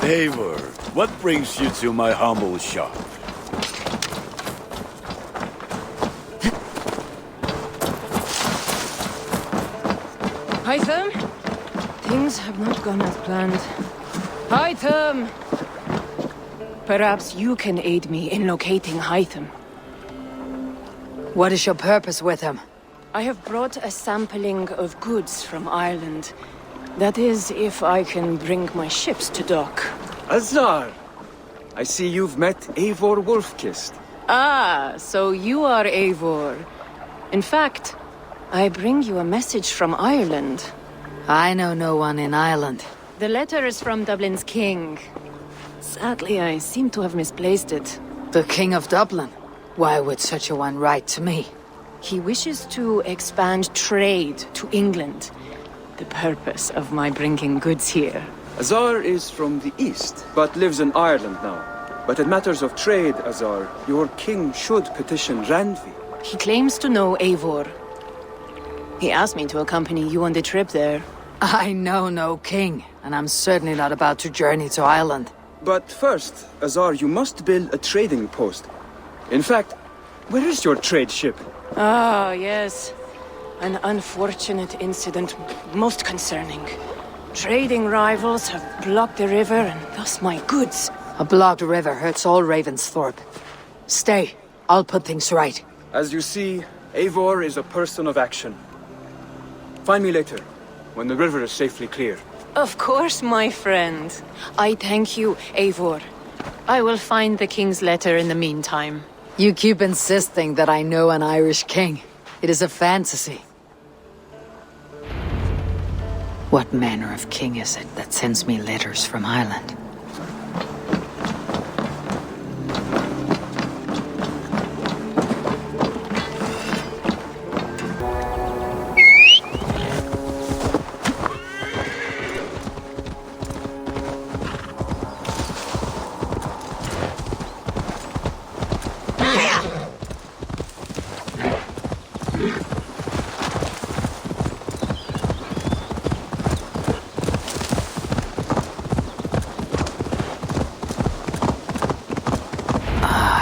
Eivor, what brings you to my humble shop? Hytham? Things have not gone as planned. Hytham! Perhaps you can aid me in locating Hytham. What is your purpose with him? I have brought a sampling of goods from Ireland. That is, if I can bring my ships to dock. Azar! I see you've met Eivor Wolfkist. Ah, so you are Eivor. In fact, I bring you a message from Ireland. I know no one in Ireland. The letter is from Dublin's king. Sadly, I seem to have misplaced it. The King of Dublin? Why would such a one write to me? He wishes to expand trade to England. The purpose of my bringing goods here. Azar is from the east, but lives in Ireland now. But in matters of trade, Azar, your king should petition Randvi. He claims to know Eivor. He asked me to accompany you on the trip there. I know no king, and I'm certainly not about to journey to Ireland. But first, Azar, you must build a trading post. In fact, where is your trade ship? Ah, yes. An unfortunate incident, most concerning. Trading rivals have blocked the river and thus my goods. A blocked river hurts all Ravensthorpe. Stay, I'll put things right. As you see, Eivor is a person of action. Find me later, when the river is safely clear. Of course, my friend. I thank you, Eivor. I will find the king's letter in the meantime. You keep insisting that I know an Irish king. It is a fantasy. What manner of king is it that sends me letters from Ireland?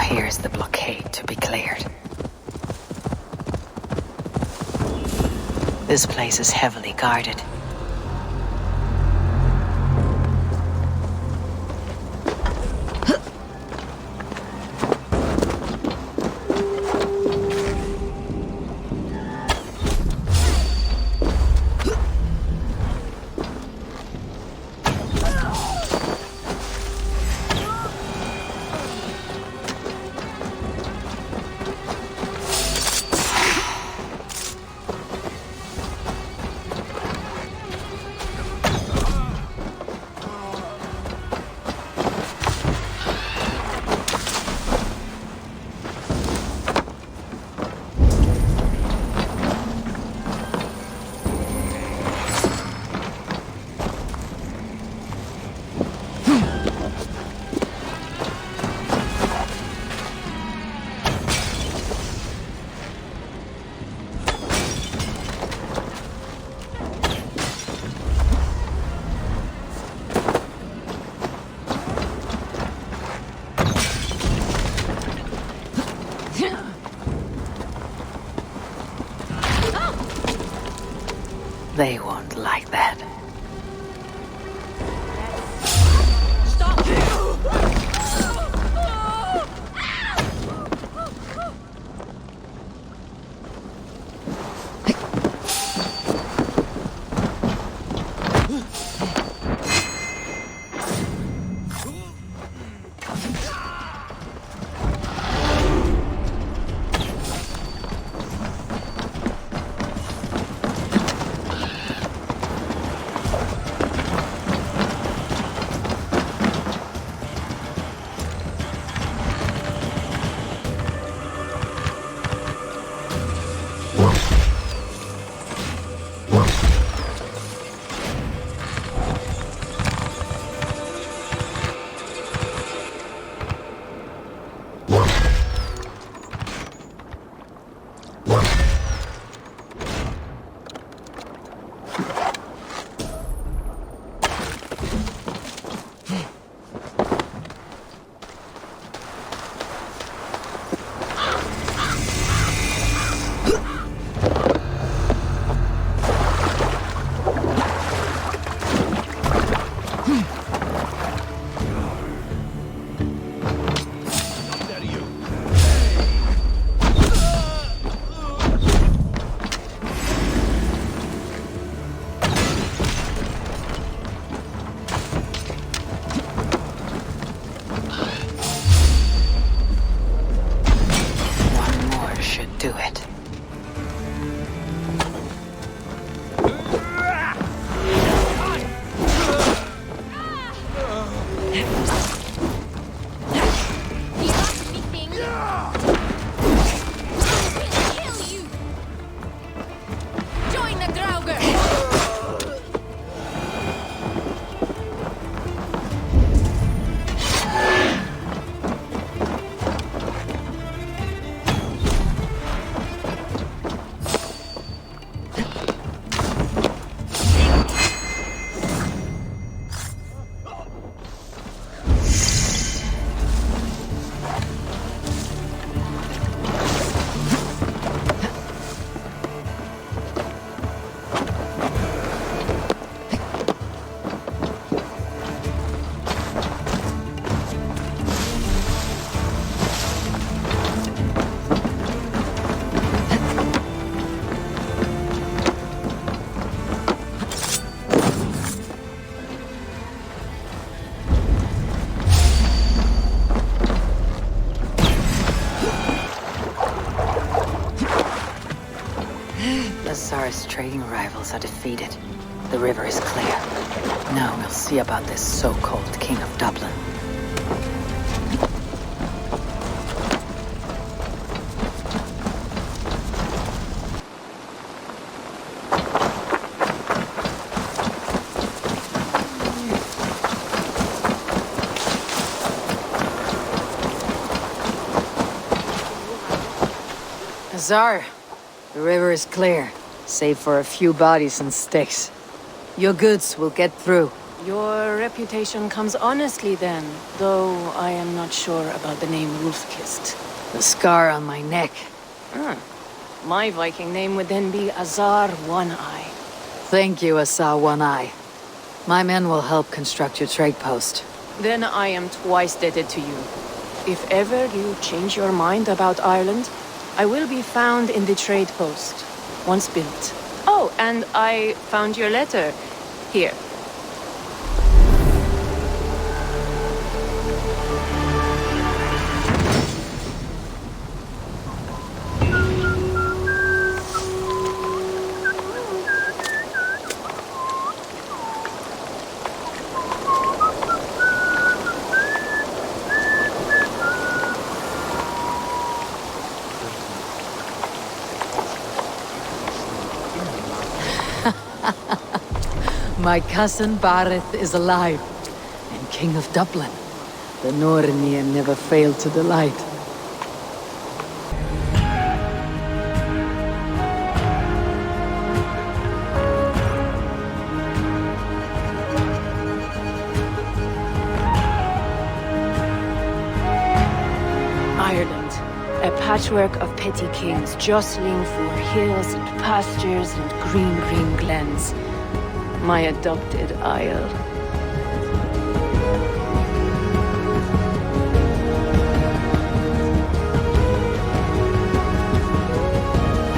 Here's the blockade to be cleared. This place is heavily guarded. They won't like that. Ireland's trading rivals are defeated. The river is clear. Now we'll see about this so-called King of Dublin. Azar, the river is clear, save for a few bodies and sticks. Your goods will get through. Your reputation comes honestly then, though I am not sure about the name Wolf-Kissed. The scar on my neck. My Viking name would then be Azar One-Eye. Thank you, Azar One-Eye. My men will help construct your trade post. Then I am twice indebted to you. If ever you change your mind about Ireland, I will be found in the trade post, once built. Oh, and I found your letter. Here. My cousin Bareth is alive, and King of Dublin. The Norrenian never failed to delight. Ireland, a patchwork of petty kings jostling for hills and pastures and green glens. My adopted isle.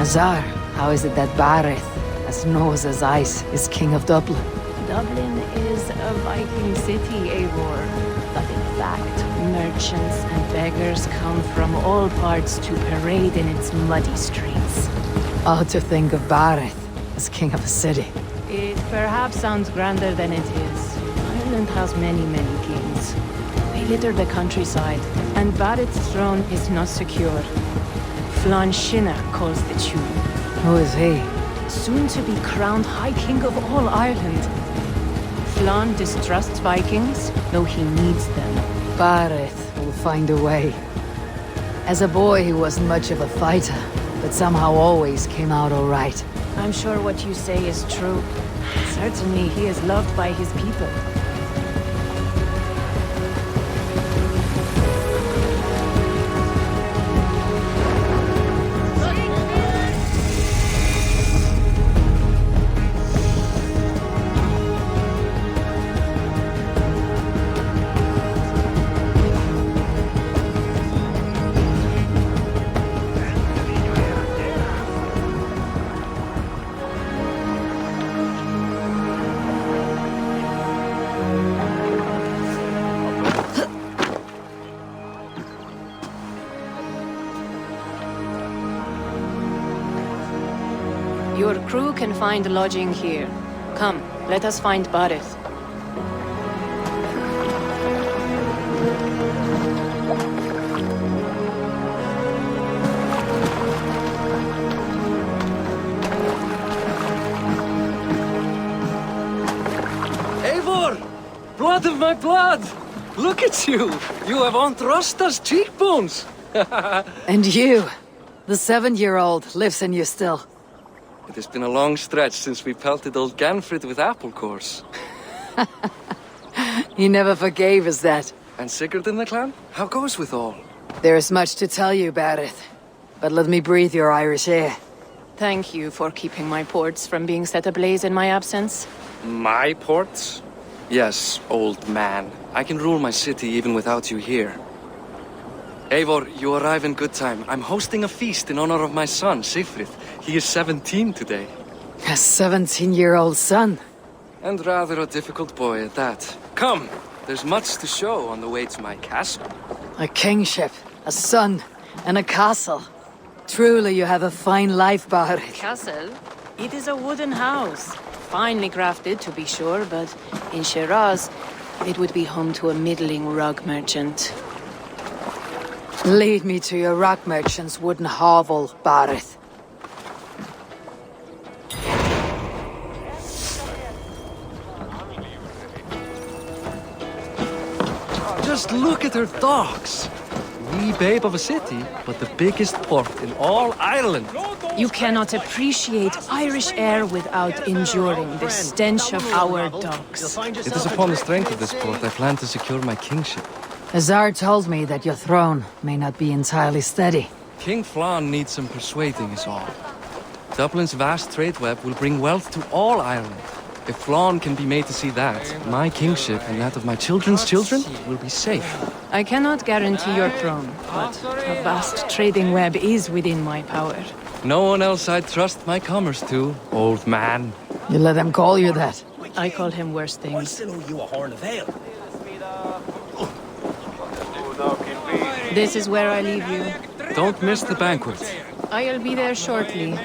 Azar, how is it that Bareth, as nose as ice, is King of Dublin? Dublin is a Viking city, Eivor. But in fact, merchants and beggars come from all parts to parade in its muddy streets. Oh, to think of Bareth as King of a city. It perhaps sounds grander than it is. Ireland has many kings. They litter the countryside, and Barrett's throne is not secure. Flann Sinna calls the tune. Who is he? Soon to be crowned High King of all Ireland. Flann distrusts Vikings, though he needs them. Bareth will find a way. As a boy, he wasn't much of a fighter, but somehow always came out all right. I'm sure what you say is true. Certainly, he is loved by his people. Your crew can find lodging here. Come, let us find Bareth. Eivor! Blood of my blood! Look at you! You have Aunt Rosta's cheekbones! And you, the 7-year-old, lives in you still. It has been a long stretch since we pelted old Ganfrid with apple cores. He never forgave us that. And Sigurd in the clan? How goes with all? There is much to tell you, Bareth. But let me breathe your Irish air. Thank you for keeping my ports from being set ablaze in my absence. My ports? Yes, old man. I can rule my city even without you here. Eivor, you arrive in good time. I'm hosting a feast in honor of my son, Sigfrid. He is 17 today. A 17-year-old son? And rather a difficult boy at that. Come, there's much to show on the way to my castle. A kingship, a son, and a castle. Truly you have a fine life, Bareth. Castle? It is a wooden house. Finely crafted, to be sure, but in Shiraz, it would be home to a middling rug merchant. Lead me to your rock merchant's wooden hovel, Barith. Just look at her docks. Wee babe of a city, but the biggest port in all Ireland. You cannot appreciate Irish air without enduring the stench of our docks. It is upon the strength of this port I plan to secure my kingship. Azar told me that your throne may not be entirely steady. King Flann needs some persuading is all. Dublin's vast trade web will bring wealth to all Ireland. If Flann can be made to see that, my kingship and that of my children's children will be safe. I cannot guarantee your throne, but a vast trading web is within my power. No one else I'd trust my commerce to, old man. You let him call you that. I call him worse I things. still owe you a horn of ale. This is where I leave you. Don't miss the banquet. I'll be there shortly.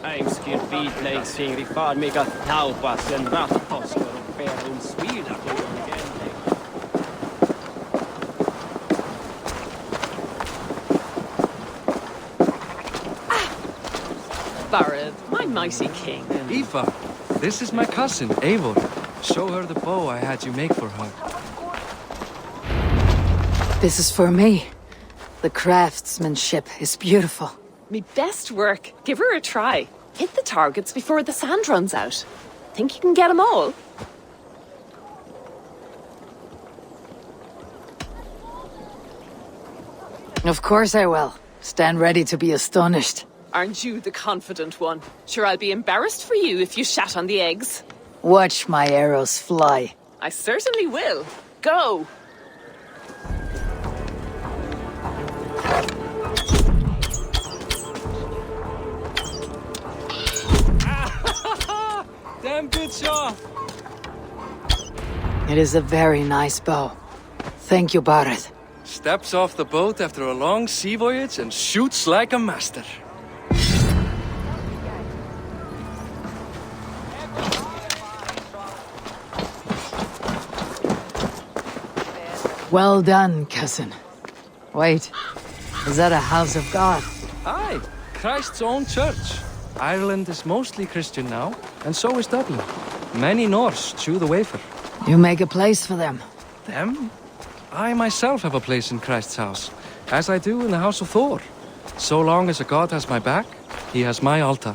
I'm scared beat like saying the far make a taupas and rattos or fair on Sweden. Barrett, my mighty king. Aoife, this is my cousin, Eivor. Show her the bow I had you make for her. This is for me. The craftsmanship is beautiful. Me best work. Give her a try. Hit the targets before the sand runs out. Think you can get them all? Of course I will. Stand ready to be astonished. Aren't you the confident one? Sure, I'll be embarrassed for you if you shat on the eggs. Watch my arrows fly. I certainly will. Go! Damn good shot! It is a very nice bow. Thank you, Barith. Steps off the boat after a long sea voyage and shoots like a master. Well done, cousin. Wait, is that a house of God? Aye, Christ's own church. Ireland is mostly Christian now, and so is Dublin. Many Norse chew the wafer. You make a place for them. Them? I myself have a place in Christ's house, as I do in the house of Thor. So long as a god has my back, he has my altar.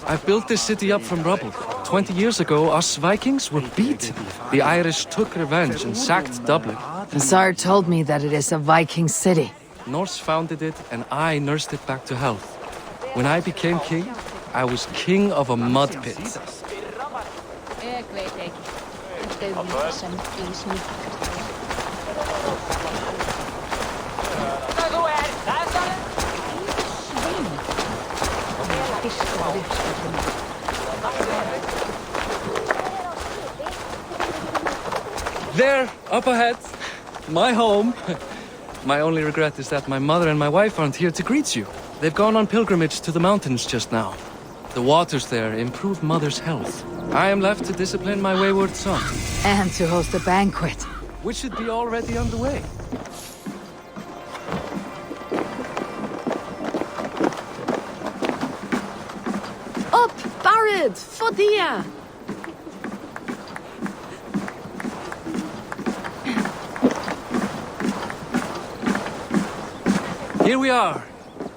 I've built this city up from rubble. 20 years ago, us Vikings were beaten. The Irish took revenge and sacked Dublin. Azar told me that it is a Viking city. Norse founded it, and I nursed it back to health. When I became king, I was king of a mud pit. There, up ahead, my home. My only regret is that my mother and my wife aren't here to greet you. They've gone on pilgrimage to the mountains just now. The waters there improve mother's health. I am left to discipline my wayward son. And to host a banquet. Which should be already underway. Up, Barrett! Fodia! Here we are.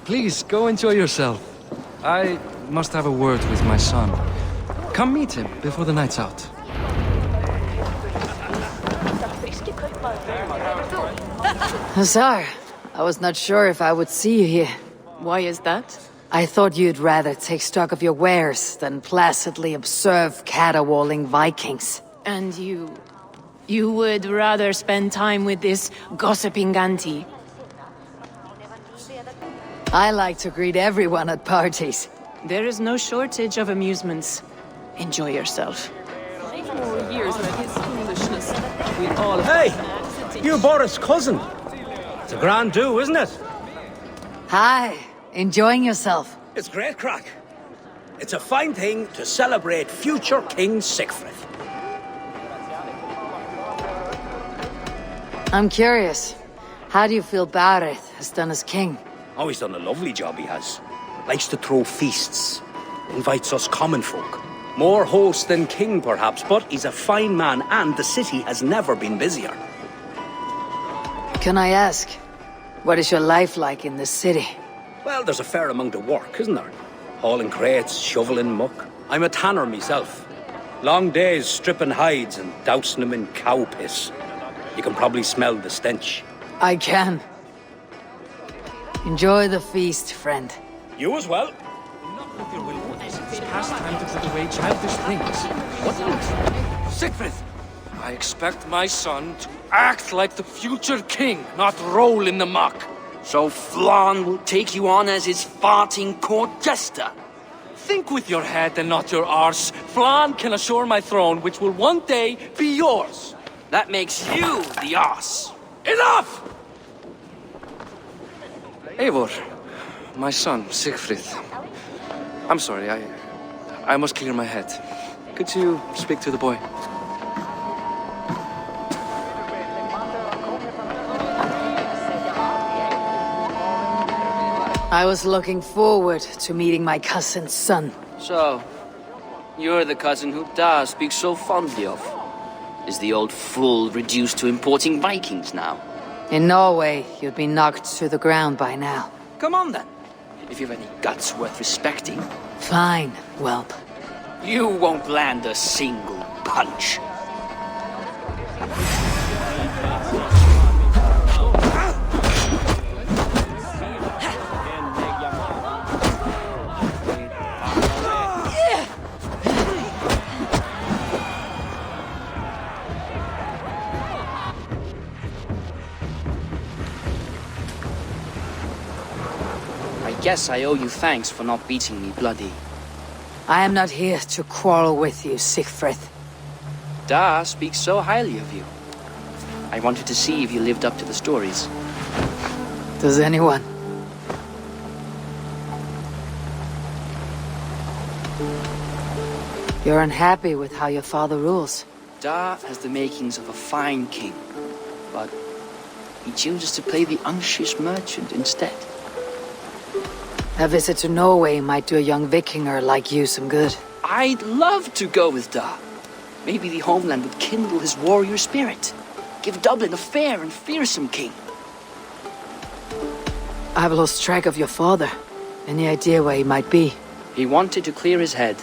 Please, go enjoy yourself. I must have a word with my son. Come meet him before the night's out. Azar, I was not sure if I would see you here. Why is that? I thought you'd rather take stock of your wares than placidly observe caterwauling Vikings. And you would rather spend time with this gossiping auntie? I like to greet everyone at parties. There is no shortage of amusements. Enjoy yourself. 5 more years of his foolishness. We all Hey! You Boris' cousin! It's a grand do, isn't it? Hi, enjoying yourself? It's great crack. It's a fine thing to celebrate future King Sigfrid. I'm curious. How do you feel Bareth has done as king? Oh, he's done a lovely job, he has. Likes to throw feasts. Invites us common folk. More host than king, perhaps, but he's a fine man, and the city has never been busier. Can I ask, what is your life like in this city? Well, there's a fair amount of work, isn't there? Hauling crates, shoveling muck. I'm a tanner myself. Long days stripping hides and dousing them in cow piss. You can probably smell the stench. I can. Enjoy the feast, friend. You as well. Not with your will. It's past time to put away childish things. What? Sigfrid! I expect my son to act like the future king, not roll in the muck. So Flann will take you on as his farting court jester? Think with your head and not your arse. Flann can assure my throne, which will one day be yours. That makes you the ass. Enough! Eivor, my son, Sigfrid. I'm sorry, I must clear my head. Could you speak to the boy? I was looking forward to meeting my cousin's son. So, you're the cousin who Da speaks so fondly of. Is the old fool reduced to importing Vikings now? In Norway, you'd be knocked to the ground by now. Come on then, if you've any guts worth respecting. Fine, whelp. You won't land a single punch. I guess I owe you thanks for not beating me bloody. I am not here to quarrel with you, Sigfrid. Da speaks so highly of you. I wanted to see if you lived up to the stories. Does anyone? You're unhappy with how your father rules. Da has the makings of a fine king, but he chooses to play the unctuous merchant instead. A visit to Norway might do a young Vikinger like you some good. I'd love to go with Da. Maybe the homeland would kindle his warrior spirit. Give Dublin a fair and fearsome king. I've lost track of your father. Any idea where he might be? He wanted to clear his head.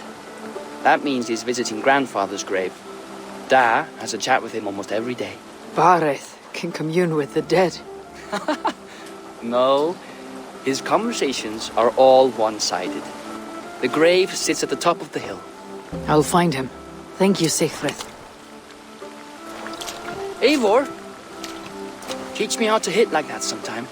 That means he's visiting grandfather's grave. Da has a chat with him almost every day. Bareth can commune with the dead. No, his conversations are all one-sided. The grave sits at the top of the hill. I'll find him. Thank you, Sigfrid. Eivor, teach me how to hit like that sometime.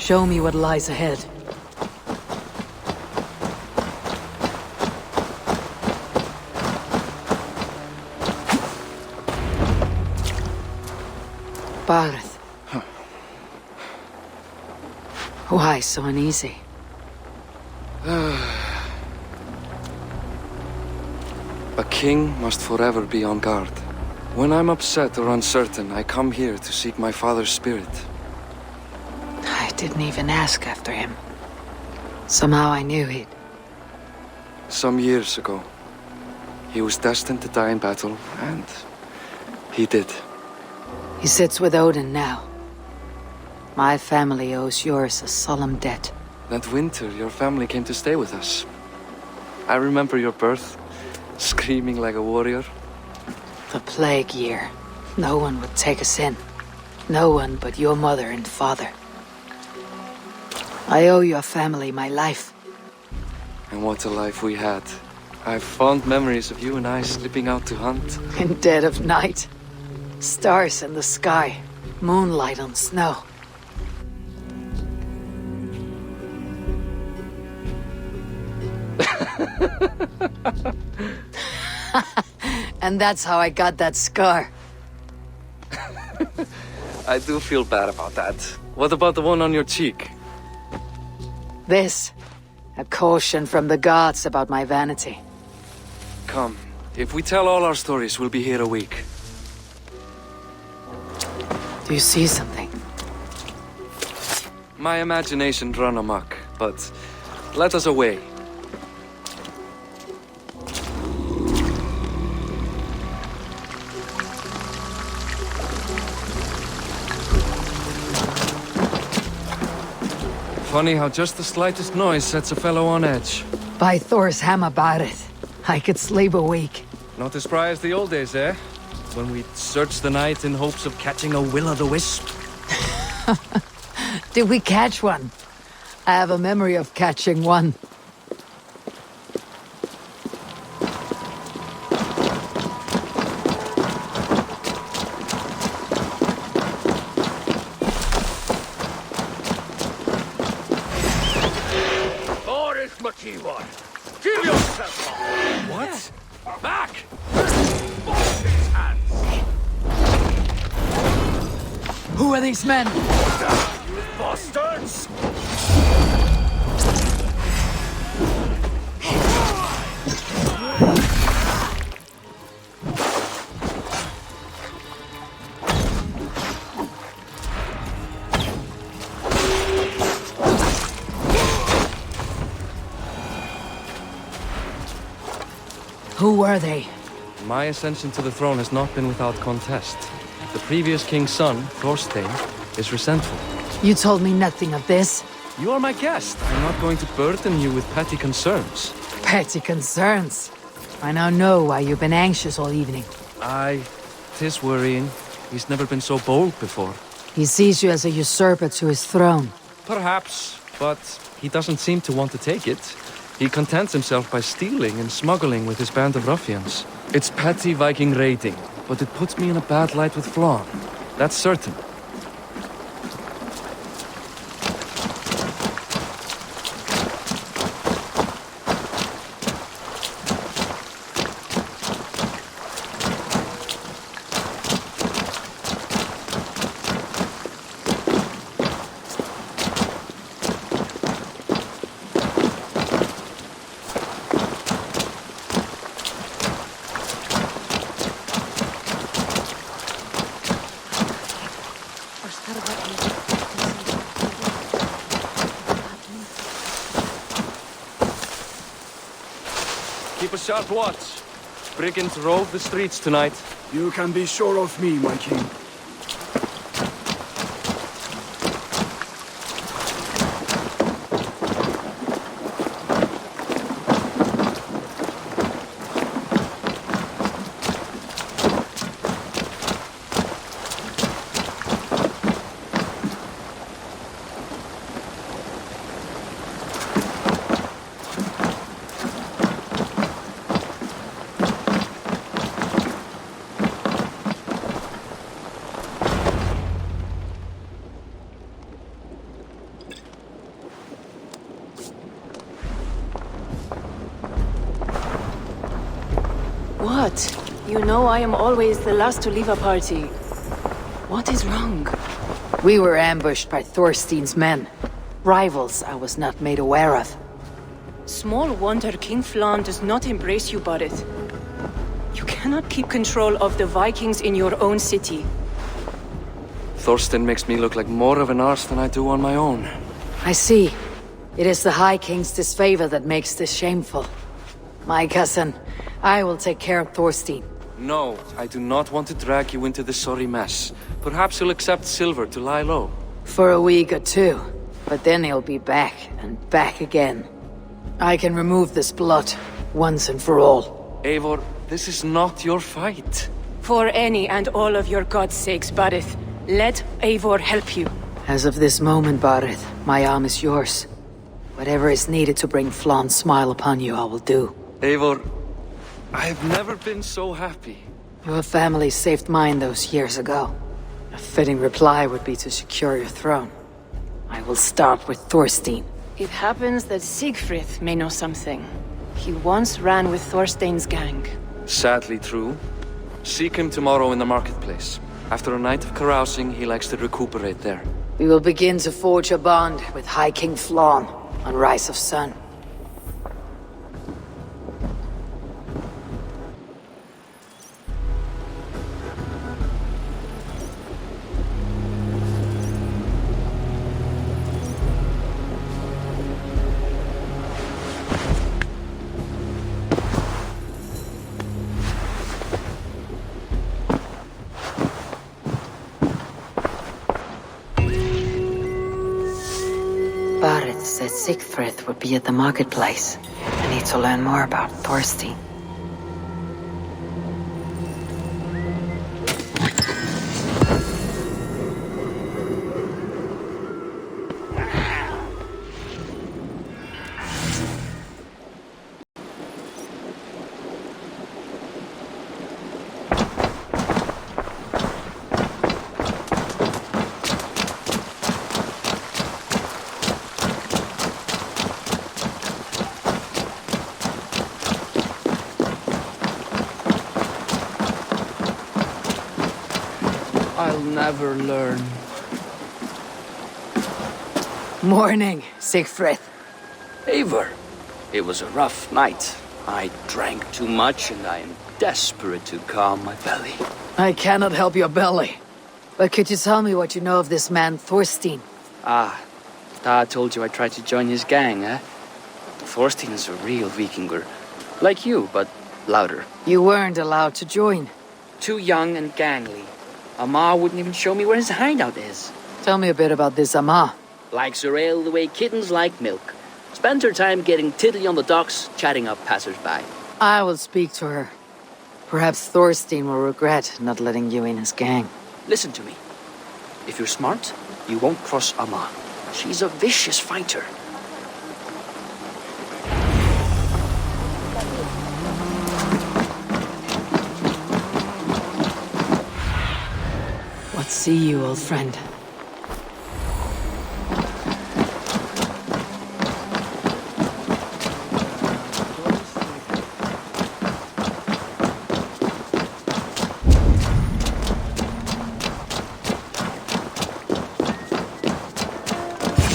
Show me what lies ahead. Barth. Why so uneasy? A king must forever be on guard. When I'm upset or uncertain, I come here to seek my father's spirit. I didn't even ask after him. Somehow I knew he'd... Some years ago, he was destined to die in battle, and he did. He sits with Odin now. My family owes yours a solemn debt. That winter, your family came to stay with us. I remember your birth, screaming like a warrior. The plague year. No one would take us in. No one but your mother and father. I owe your family my life. And what a life we had. I have fond memories of you and I slipping out to hunt. In dead of night. Stars in the sky. Moonlight on snow. And that's how I got that scar. I do feel bad about that. What about the one on your cheek? This. A caution from the gods about my vanity. Come. If we tell all our stories, we'll be here a week. Do you see something? My imagination run amok, but let us away. Funny how just the slightest noise sets a fellow on edge. By Thor's hammer, Barith. I could sleep a week. Not as spry as the old days, eh? When we'd search the night in hopes of catching a will-o'-the-wisp. Did we catch one? I have a memory of catching one. Give yourself up! What? Back! Who are these men? You bastards! Who were they? My ascension to the throne has not been without contest. The previous king's son, Thorstein, is resentful. You told me nothing of this. You are my guest. I'm not going to burden you with petty concerns. Petty concerns. I now know why you've been anxious all evening. Aye, 'tis worrying. He's never been so bold before. He sees you as a usurper to his throne. Perhaps, but he doesn't seem to want to take it. He contents himself by stealing and smuggling with his band of ruffians. It's petty Viking raiding, but it puts me in a bad light with Flann. That's certain. Keep a sharp watch. Brigands rove the streets tonight. You can be sure of me, my king. know I am always the last to leave a party. What is wrong? We were ambushed by Thorstein's men. Rivals I was not made aware of. Small wonder King Flann does not embrace you, Barrett. You cannot keep control of the Vikings in your own city. Thorstein makes me look like more of an arse than I do on my own. I see. It is the High King's disfavor that makes this shameful. My cousin, I will take care of Thorstein. No, I do not want to drag you into this sorry mess. Perhaps you'll accept silver to lie low. For a week or two. But then he'll be back, and back again. I can remove this blot, once and for all. Eivor, this is not your fight. For any and all of your god's sakes, Barrett, let Eivor help you. As of this moment, Barrett, my arm is yours. Whatever is needed to bring Flann's smile upon you, I will do. Eivor, I have never been so happy. Your family saved mine those years ago. A fitting reply would be to secure your throne. I will start with Thorstein. It happens that Siegfried may know something. He once ran with Thorstein's gang. Sadly true. Seek him tomorrow in the marketplace. After a night of carousing, he likes to recuperate there. We will begin to forge a bond with High King Flann on Rise of Sun. Barrett said Siegfried would be at the marketplace. I need to learn more about Thorstein. I'll never learn. Morning, Siegfried. Eivor, it was a rough night. I drank too much and I am desperate to calm my belly. I cannot help your belly. But could you tell me what you know of this man, Thorstein? Dad told you I tried to join his gang, eh? Thorstein is a real Vikinger. Like you, but louder. You weren't allowed to join. Too young and gangly. Amma wouldn't even show me where his hideout is. Tell me a bit about this Amma. Likes her ale the way kittens like milk. Spends her time getting tiddly on the docks, chatting up passers-by. I will speak to her. Perhaps Thorstein will regret not letting you in his gang. Listen to me. If you're smart, you won't cross Amma. She's a vicious fighter. What see you, old friend?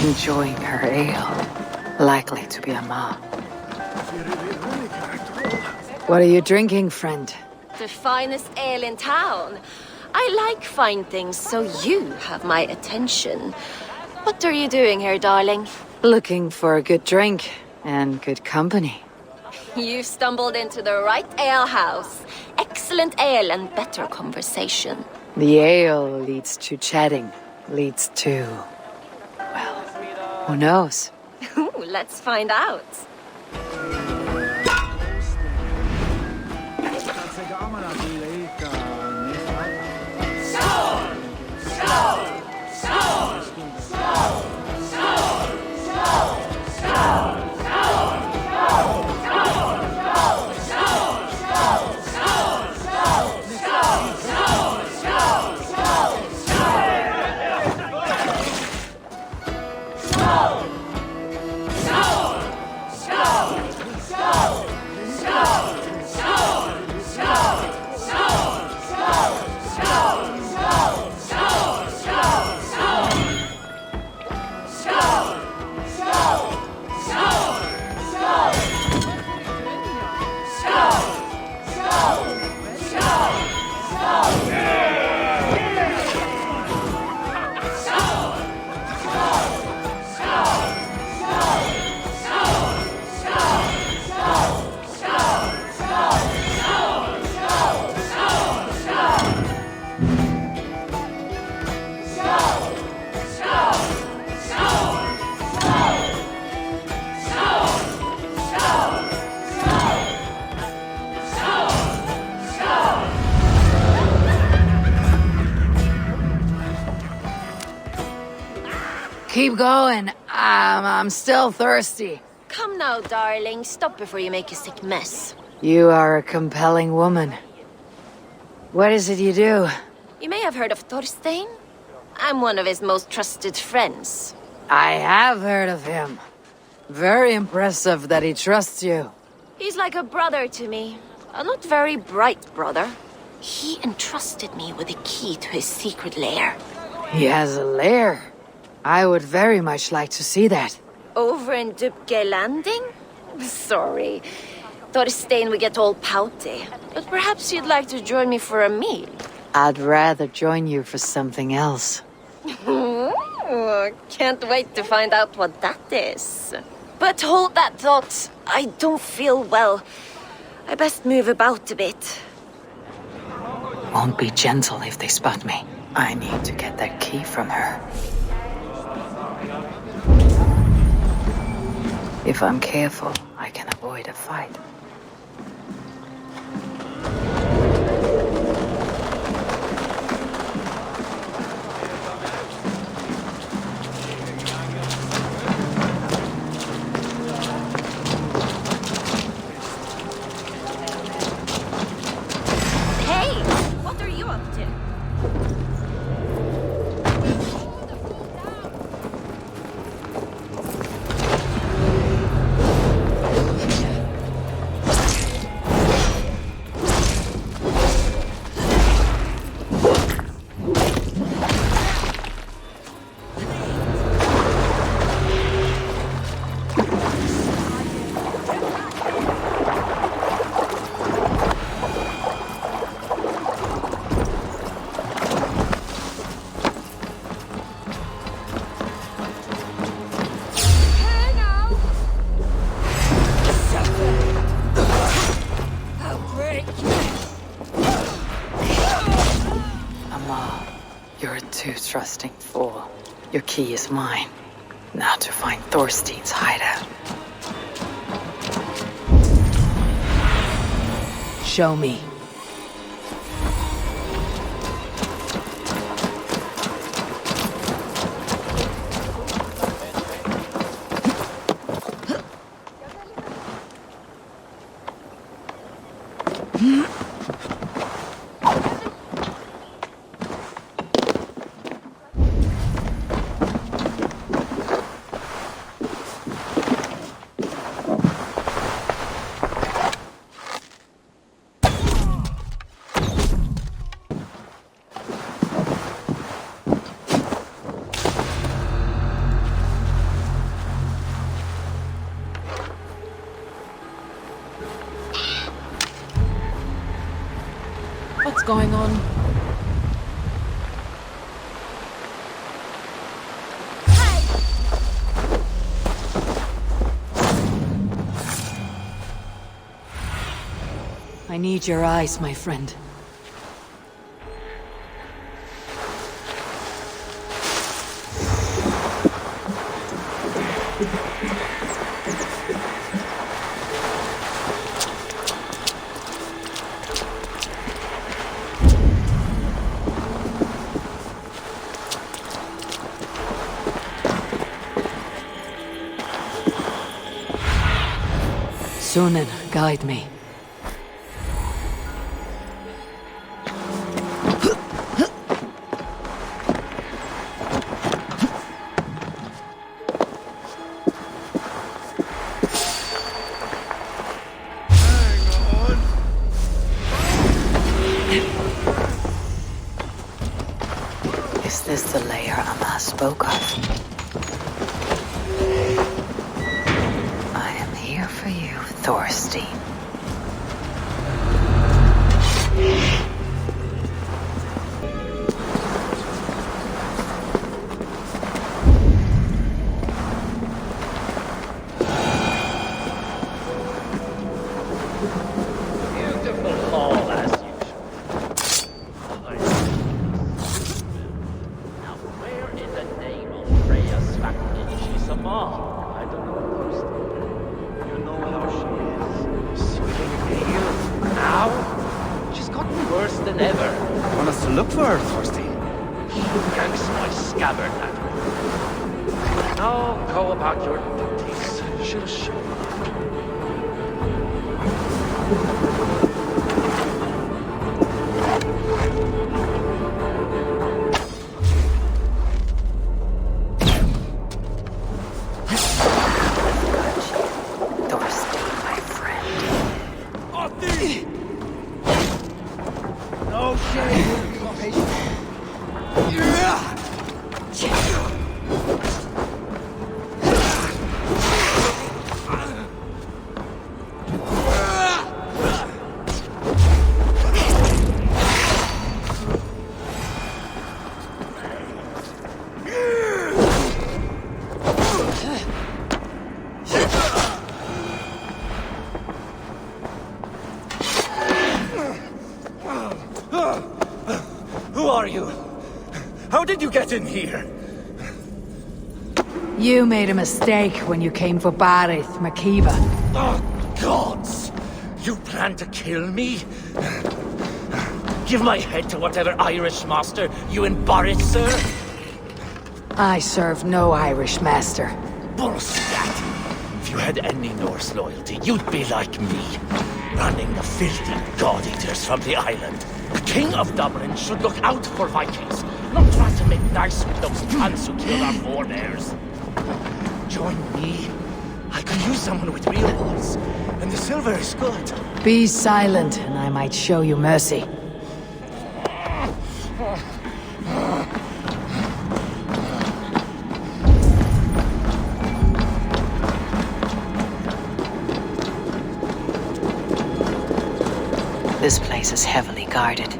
Enjoying her ale. Likely to be Amma. What are you drinking, friend? The finest ale in town. I like fine things, so you have my attention. What are you doing here, darling? Looking for a good drink and good company. You stumbled into the right alehouse. Excellent ale and better conversation. The ale leads to chatting, leads to... well, who knows? Ooh, let's find out. Keep going. I'm still thirsty. Come now, darling. Stop before you make a sick mess. You are a compelling woman. What is it you do? You may have heard of Thorstein. I'm one of his most trusted friends. I have heard of him. Very impressive that he trusts you. He's like a brother to me. A not very bright brother. He entrusted me with the key to his secret lair. He has a lair. I would very much like to see that. Over in Dubke Landing? Sorry. Thorstein would get all pouty. But perhaps you'd like to join me for a meal. I'd rather join you for something else. Ooh, can't wait to find out what that is. But hold that thought. I don't feel well. I best move about a bit. Won't be gentle if they spot me. I need to get that key from her. If I'm careful, I can avoid a fight. Hey! What are you up to? Trusting fool. Your key is mine. Now to find Thorstein's hideout. Show me. What's going on? I need your eyes, my friend. Sunan, guide me. Is this the lair Amma spoke of? I am here for you, Thorstein. Beautiful hall, as usual. Now, where in the name of Freya's faction is she Samar? I don't know, Thorstein. You know how she is. Swinging pale. Now, she's gotten worse than ever. Want us to look for her, Thorstein? She yanks my scabbard at her. Now go about your duties. Shush. Who are you? How did you get in here? You made a mistake when you came for Barith, Makiva. Oh, gods! You plan to kill me? Give my head to whatever Irish master you and Barith serve? I serve no Irish master. Bullstat! If you had any Norse loyalty, you'd be like me, running the filthy god-eaters from the island. The King of Dublin should look out for Vikings, not try to make nice with those cunts who killed our forebears. Join me. I could use someone with real balls, and the silver is good. Be silent, and I might show you mercy. This place is heavily guarded.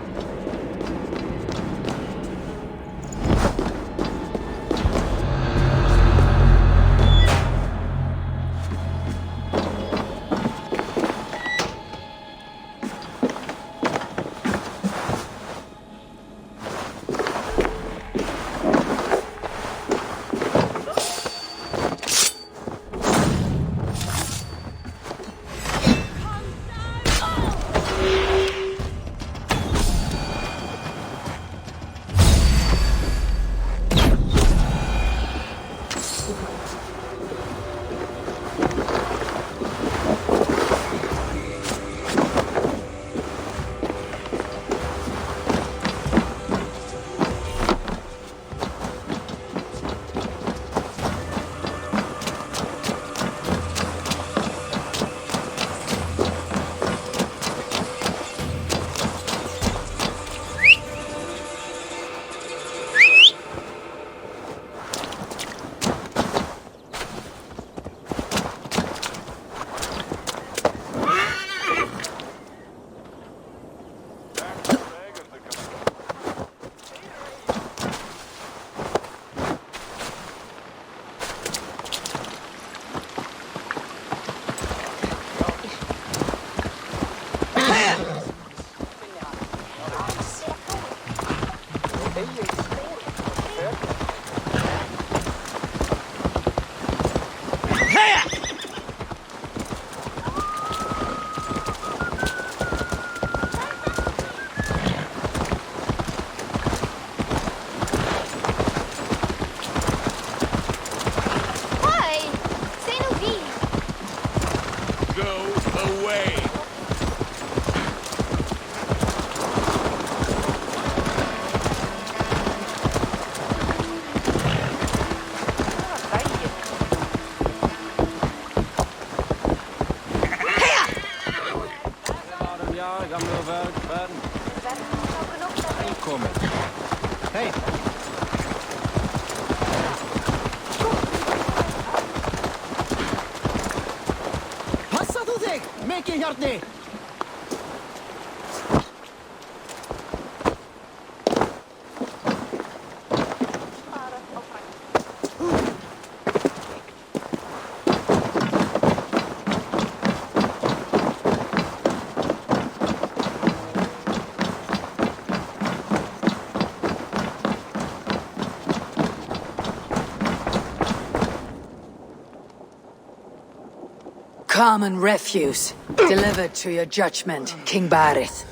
Common refuse, delivered to your judgment, King Barith.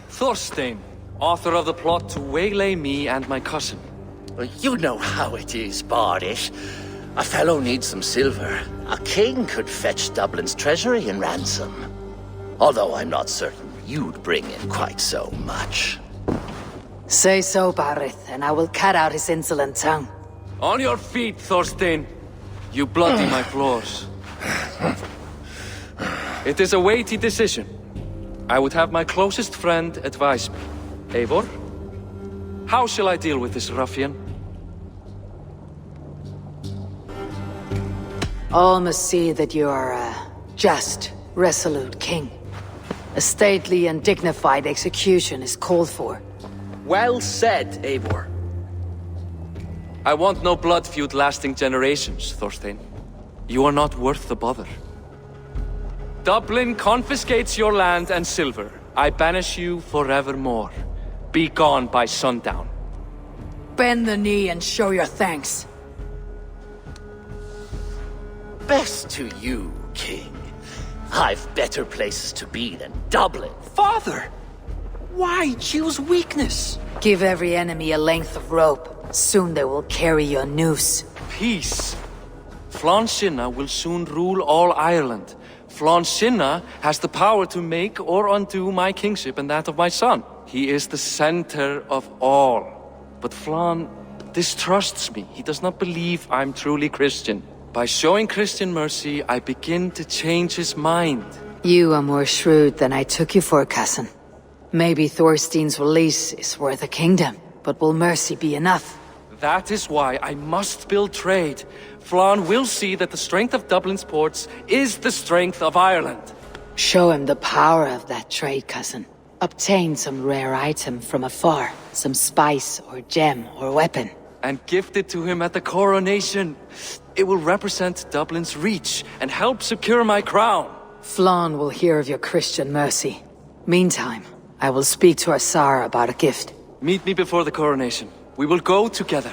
Thorstein, author of the plot to waylay me and my cousin. You know how it is, Bardish. A fellow needs some silver. A king could fetch Dublin's treasury in ransom. Although I'm not certain you'd bring in quite so much. Say so, Barith, and I will cut out his insolent tongue. On your feet, Thorstein. You bloody my floors. It is a weighty decision. I would have my closest friend advise me. Eivor? How shall I deal with this ruffian? All must see that you are a just, resolute king. A stately and dignified execution is called for. Well said, Eivor. I want no blood feud lasting generations, Thorstein. You are not worth the bother. Dublin confiscates your land and silver. I banish you forevermore. Be gone by sundown. Bend the knee and show your thanks. Best to you, King. I've better places to be than Dublin. Father! Why choose weakness? Give every enemy a length of rope. Soon they will carry your noose. Peace. Flann Sinna will soon rule all Ireland. Flann Sinna has the power to make or undo my kingship and that of my son. He is the center of all. But Flann distrusts me. He does not believe I'm truly Christian. By showing Christian mercy, I begin to change his mind. You are more shrewd than I took you for, cousin. Maybe Thorstein's release is worth a kingdom, but will mercy be enough? That is why I must build trade. Flann will see that the strength of Dublin's ports is the strength of Ireland. Show him the power of that trade, cousin. Obtain some rare item from afar, some spice or gem or weapon. And gift it to him at the coronation. It will represent Dublin's reach and help secure my crown. Flann will hear of your Christian mercy. Meantime, I will speak to Asara about a gift. Meet me before the coronation. We will go together.